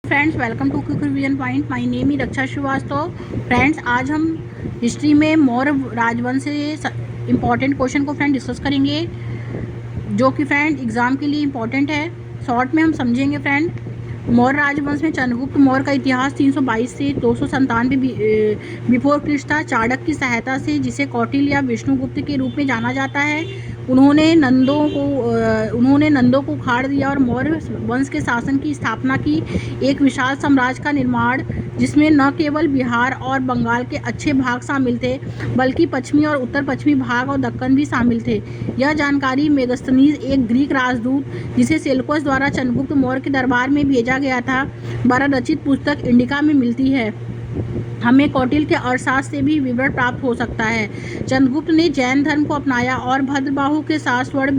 Friends, welcome to quick revision point. My name ही Raksha Srivastava. Friends, आज हम हिस्ट्री में मौर्य राजवंश से इम्पॉर्टेंट क्वेश्चन को फ्रेंड डिस्कस करेंगे, जो कि फ्रेंड एग्जाम के लिए इम्पॉर्टेंट है। शॉर्ट में हम समझेंगे फ्रेंड। मौर्य राजवंश में चंद्रगुप्त मौर्य का इतिहास 322 से 297 बिफोर क्रिस्ट था। चाणक्य की सहायता से, जिसे कौटिल्य या विष्णुगुप्त के रूप में जाना जाता है, उन्होंने नंदों को उखाड़ दिया और मौर्य वंश के शासन की स्थापना की। एक विशाल साम्राज्य का निर्माण, जिसमें न केवल बिहार और बंगाल के अच्छे भाग शामिल थे, बल्कि पश्चिमी और उत्तर पश्चिमी भाग और दक्कन भी शामिल थे। यह जानकारी मेगस्थनीज, एक ग्रीक राजदूत जिसे सेल्यूकस द्वारा चंद्रगुप्त मौर्य के दरबार में भेजा गया था, द्वारा रचित पुस्तक इंडिका में मिलती है। हमें कौटिल्य के अर्थशास्त्र से भी विवरण प्राप्त हो सकता है। चंद्रगुप्त ने जैन धर्म को अपनाया और भद्रबाहु के साथ स्वर्ण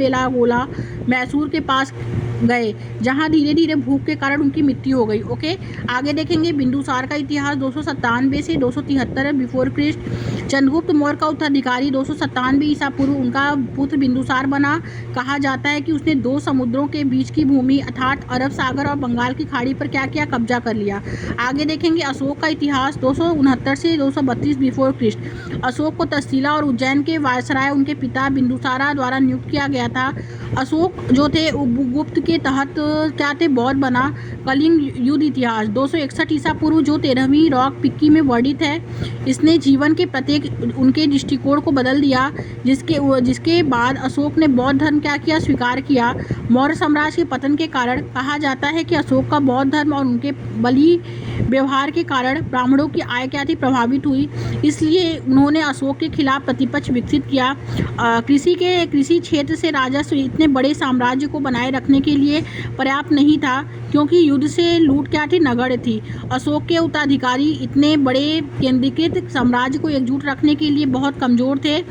मैसूर के पास गए, जहां धीरे धीरे भूख के कारण उनकी मृत्यु हो गई। ओके, आगे देखेंगे बिंदुसार का इतिहास 297 से 273 बिफोर क्रिस्ट। चंद्रगुप्त मौर्य का उत्तराधिकारी 297 ईसा पूर्व उनका पुत्र बिंदुसार बना। कहा जाता है कि उसने दो समुद्रों के बीच की भूमि अर्थात अरब सागर और बंगाल की खाड़ी पर क्या किया, कब्जा कर लिया। आगे देखेंगे अशोक का इतिहास 269 से 232 बिफोर क्रिस्ट। अशोक को तक्षशिला और उज्जैन के वायसराय उनके पिता बिंदुसारा द्वारा नियुक्त किया गया था। अशोक जो थे गुप्त के तहत क्या थे, बौद्ध बना। कलिंग युद्ध इतिहास 261 ईसा पूर्व, जो 13वीं रॉक पिक्की में वर्णित है। इसने जीवन के प्रत्येक उनके दृष्टिकोण को बदल दिया, जिसके बाद अशोक ने बौद्ध धर्म क्या किया, स्वीकार किया। मौर्य साम्राज्य के पतन के कारण कहा जाता है कि अशोक का बौद्ध धर्म और उनके बलि व्यवहार के कारण ब्राह्मणों की आय क्या थी, प्रभावित हुई। इसलिए उन्होंने अशोक के खिलाफ प्रतिपक्ष विकसित किया। कृषि क्षेत्र से राजस्व इतने बड़े साम्राज्य को बनाए रखने के लिए पर्याप्त नहीं था, क्योंकि युद्ध से लूट क्या थी, नगण्य थी। अशोक के उत्तराधिकारी इतने बड़े केंद्रीकृत साम्राज्य को एकजुट रखने के लिए बहुत कमजोर थे।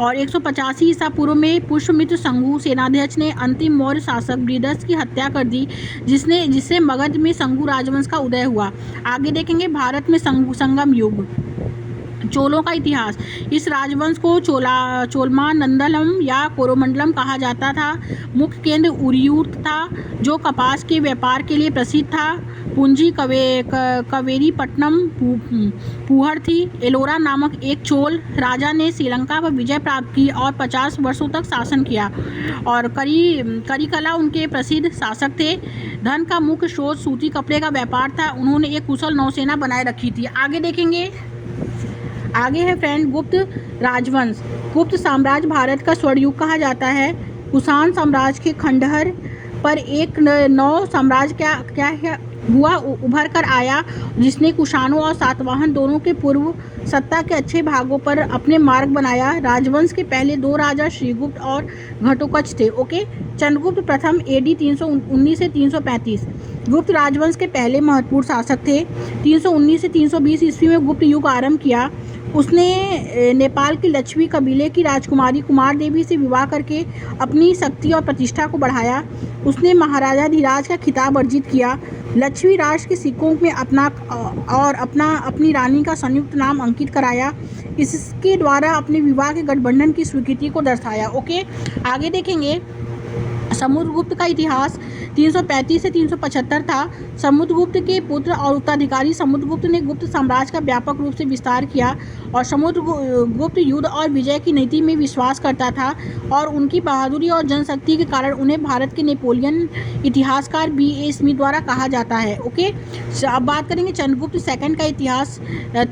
और 185 ईसा पूर्व में पुष्यमित्र संगु सेनाध्यक्ष ने अंतिम मौर्य शासक बृहदस की हत्या कर दी, जिससे मगध में संगु राजवंश का उदय हुआ। आगे देखेंगे भारत में संगम युग। चोलों का इतिहास। इस राजवंश को चोलमांडलम या कोरोमंडलम कहा जाता था। मुख्य केंद्र उरियूर था, जो कपास के व्यापार के लिए प्रसिद्ध था। पूंजी कवेरीपट्टनम पूहर थी। एलोरा नामक एक चोल राजा ने श्रीलंका पर विजय प्राप्त की और 50 वर्षों तक शासन किया। और करिकला उनके प्रसिद्ध शासक थे। धन का मुख्य स्रोत सूती कपड़े का व्यापार था। उन्होंने एक कुशल नौसेना बनाए रखी थी। आगे देखेंगे, आगे है फ्रेंड गुप्त राजवंश। गुप्त साम्राज्य भारत का स्वर्णयुग कहा जाता है। कुषाण साम्राज्य के खंडहर पर एक नौ साम्राज्य क्या हुआ, उभर कर आया, जिसने कुषाणों और सातवाहन दोनों के पूर्व सत्ता के अच्छे भागों पर अपने मार्ग बनाया। राजवंश के पहले दो राजा श्रीगुप्त और घटोत्कच थे। ओके, चंद्रगुप्त प्रथम AD 319 से 335 गुप्त राजवंश के पहले महत्वपूर्ण शासक थे। 319 से 320 ईस्वी में गुप्त युग आरंभ किया। उसने नेपाल की लक्ष्मी कबीले की राजकुमारी कुमार देवी से विवाह करके अपनी शक्ति और प्रतिष्ठा को बढ़ाया। उसने महाराजा धीराज का खिताब अर्जित किया। लक्ष्मी राष्ट्र के सिक्कों में अपनी रानी का संयुक्त नाम अंकित कराया। इसके द्वारा अपने विवाह के गठबंधन की स्वीकृति को दर्शाया। ओके, आगे देखेंगे समुद्रगुप्त का इतिहास 335 से 375 था। समुद्रगुप्त के पुत्र और उत्तराधिकारी समुद्रगुप्त ने गुप्त साम्राज्य का व्यापक रूप से विस्तार किया। और समुद्रगुप्त युद्ध और विजय की नीति में विश्वास करता था, और उनकी बहादुरी और जनशक्ति के कारण उन्हें भारत के नेपोलियन इतिहासकार BA स्मिथ द्वारा कहा जाता है। ओके, अब बात करेंगे चंद्रगुप्त सेकंड का इतिहास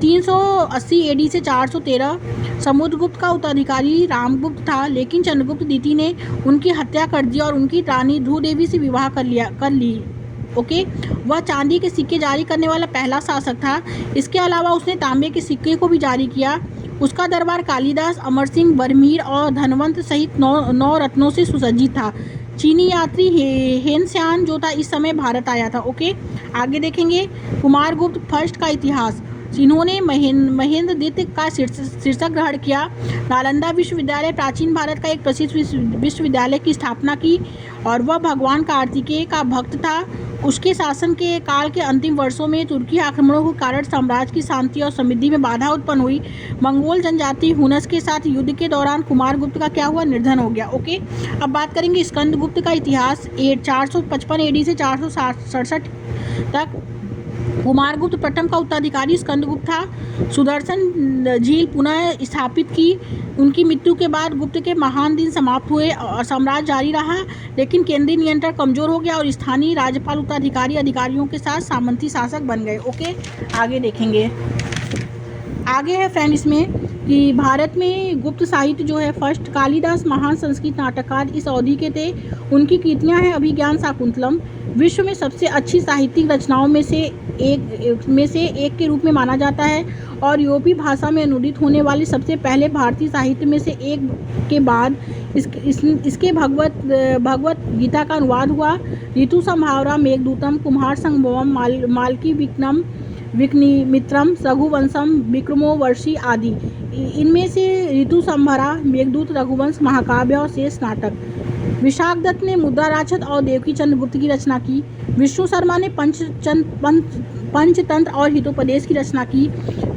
380 AD से 413। समुद्रगुप्त का उत्तराधिकारी रामगुप्त था, लेकिन चंद्रगुप्त द्वितीय ने उनकी हत्या कर दी और उनकी रानी ध्रुवदेवी से विवाह कर ली। ओके, वह चांदी के सिक्के जारी करने वाला पहला शासक था। इसके अलावा उसने तांबे के सिक्के को भी जारी किया। उसका दरबार कालिदास, अमर सिंह बर्मीर और धनवंत सहित नौ रत्नों से सुसज्जित था। चीनी यात्री हेनस्यान जो था इस समय भारत आया था। ओके, आगे देखेंगे कुमारगुप्त फर्स्ट का इतिहास। जिन्होंने महेंद्र द्वितीय का शीर्षक ग्रहण किया। नालंदा विश्वविद्यालय प्राचीन भारत का एक प्रसिद्ध विश्वविद्यालय की स्थापना की, और वह भगवान कार्तिकेय का भक्त था। उसके शासन के काल के अंतिम वर्षों में तुर्की आक्रमणों के कारण साम्राज्य की शांति और समृद्धि में बाधा उत्पन्न हुई। मंगोल जनजाति हुनस के साथ युद्ध के दौरान कुमारगुप्त का क्या हुआ, निर्धन हो गया। ओके, अब बात करेंगे स्कंदगुप्त का इतिहास 455 AD से 467 तक। कुमारगुप्त प्रथम का उत्तराधिकारी स्कंदगुप्त था। सुदर्शन झील पुनः स्थापित की। उनकी मृत्यु के बाद गुप्त के महान दिन समाप्त हुए और साम्राज्य जारी रहा, लेकिन केंद्रीय नियंत्रण कमजोर हो गया और स्थानीय राज्यपाल उत्तराधिकारी अधिकारियों के साथ सामंती शासक बन गए। ओके, आगे देखेंगे। आगे है फ्रेंड इसमें कि भारत में गुप्त साहित्य जो है, फर्स्ट कालिदास महान संस्कृत नाटककार इस अवधि के थे। उनकी कृतियां हैं अभिज्ञान शाकुंतलम, विश्व में सबसे अच्छी साहित्यिक रचनाओं में से एक के रूप में माना जाता है और यूरोपीय भाषा में अनुदित होने वाले सबसे पहले भारतीय साहित्य में से एक के बाद इसके भगवत गीता का अनुवाद हुआ। ऋतु संहावरा, मेघदूतम, कुम्हार संभवम, मालकी विकनिमित्रम, रघुवंशम, विक्रमो वर्षी आदि। इनमें से ऋतु संहारा, मेघदूत, रघुवंश, महाकाव्य और शेष नाटक। विशाख दत्त ने मुद्रा राक्षस और देवकी चंद्र गुप्त की रचना की। विष्णु शर्मा ने पंचतंत्र और हितोपदेश की रचना की।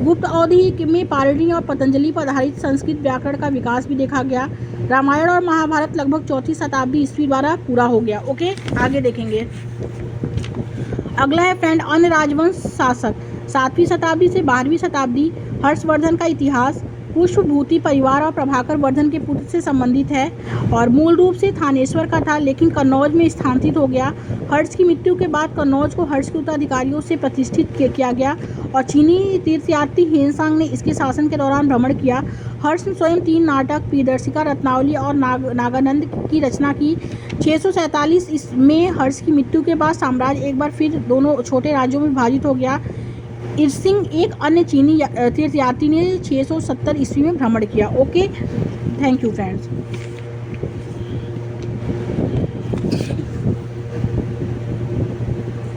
गुप्त अवधि में पाणिनि और पतंजलि पर आधारित संस्कृत व्याकरण का विकास भी देखा गया। रामायण और महाभारत लगभग 4वीं शताब्दी ईस्वी द्वारा पूरा हो गया। ओके, आगे देखेंगे। अगला है फ्रेंड अन्य राजवंश शासक, 7वीं शताब्दी से 12वीं शताब्दी। हर्षवर्धन का इतिहास पुष्पभूति परिवार और प्रभाकर वर्धन के पुत्र से संबंधित है और मूल रूप से थानेश्वर का था, लेकिन कन्नौज में स्थानांतरित हो गया। हर्ष की मृत्यु के बाद कन्नौज को हर्ष के उत्तराधिकारियों से प्रतिष्ठित किया गया और चीनी तीर्थयात्री हेनसांग ने इसके शासन के दौरान भ्रमण किया। हर्ष ने स्वयं 3 नाटक, प्रियदर्शिका, रत्नावली और नागानंद की रचना की। 647 में हर्ष की मृत्यु के बाद साम्राज्य एक बार फिर दोनों छोटे राज्यों में विभाजित हो गया। इरसिंग एक अन्य चीनी तीर्थयात्री ने 670 ईस्वी में भ्रमण किया। Okay, thank you friends.